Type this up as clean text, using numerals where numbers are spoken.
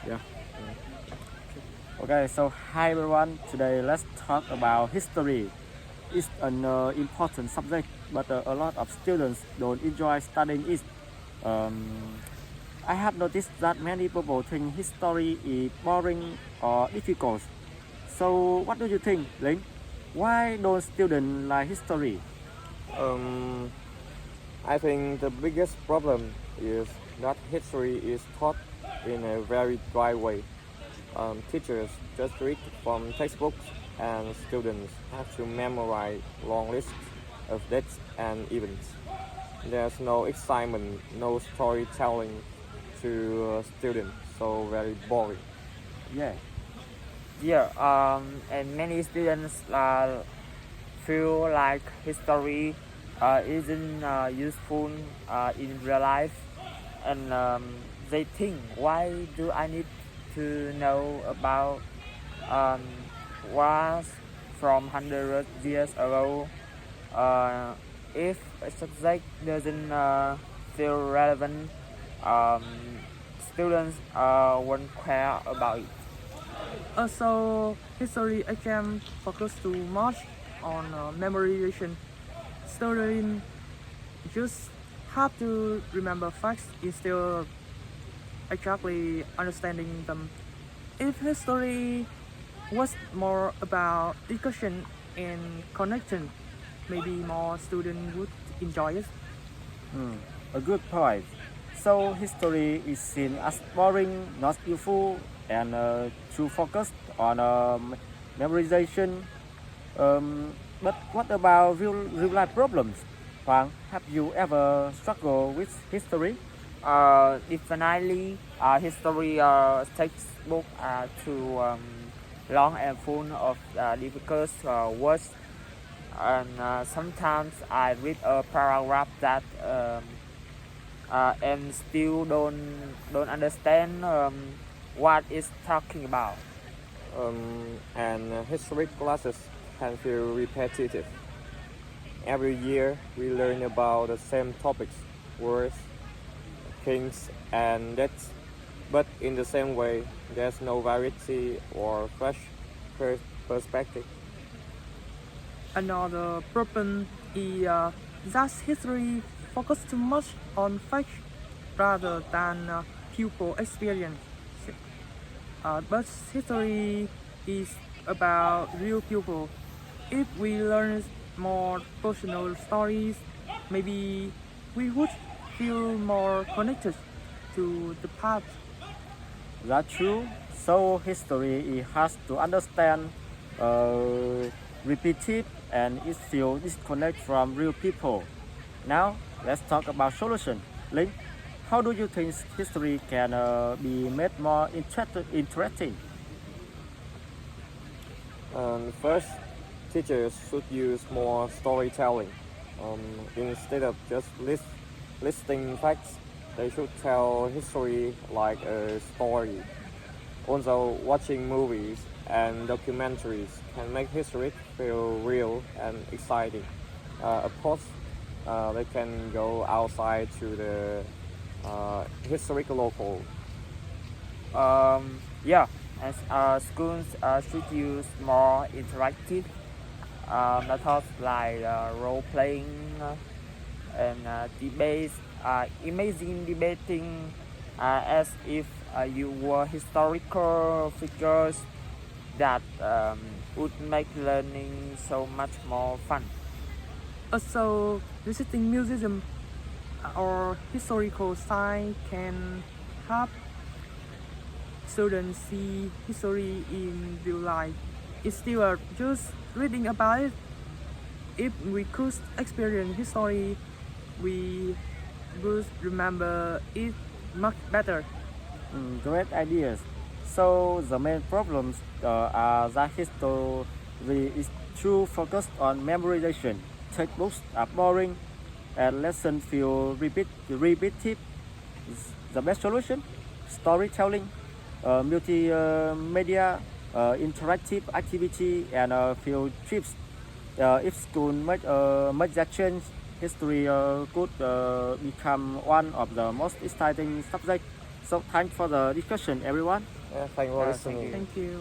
Yeah. Okay, so hi everyone. Today let's talk about history. It's an important subject, but a lot of students don't enjoy studying it. Um, I have noticed that many people think history is boring or difficult. So, what do you think, Ling? Why don't students like history? Um, I think the biggest problem is that history is taught in a very dry way. Teachers just read from textbooks, and students have to memorize long lists of dates and events. There's no excitement, no storytelling to students, so very boring. Yeah, Yeah, and many students feel like history isn't useful in real life, and they think, why do I need to know about um, wars from hundred years ago uh, if a subject doesn't feel relevant? Um, Students won't care about it. Also, history exam focus too much on memorization. Students just have to remember facts instead of exactly understanding them. If history was more about discussion and connection, maybe more students would enjoy it. a good point. So, history is seen as boring, not useful, and too focused on memorization. But what about real life problems? Hoàng, have you ever struggled with history? Definitely, history textbook are too long and full of difficult words, and sometimes I read a paragraph that and still don't understand what it's talking about. And history classes can feel repetitive. Every year we learn about the same topics, wars, kings, and dates, but in the same way, there's no variety or fresh perspective. Another problem is that history focus too much on facts rather than pupil experience. But history is about real people. If we learn more personal stories, maybe we would feel more connected to the past. That's true. So, history it has to understand, repeat it, and it still disconnect from real people. Now, let's talk about solution. Link, how do you think history can be made more interesting? First, teachers should use more storytelling. Instead of just listing facts, they should tell history like a story. Also, watching movies and documentaries can make history feel real and exciting. Of course, they can go outside to the historical local. Yeah, and schools should use more interactive methods like role playing and debates. Imagine debating as if you were historical figures. That would make learning so much more fun. Also, visiting museum or historical site can help students see history in real life. Instead of just reading about it, if we could experience history, we would remember it much better. Great ideas. So, the main problems are that history is too focused on memorization. Textbooks are boring, and lessons feel repetitive. The best solution? Storytelling, multimedia, interactive activity, and field trips. If school make that change, history could become one of the most exciting subjects. So thanks for the discussion, everyone. Yeah, thank you for Yeah, thank listening. you. Thank you.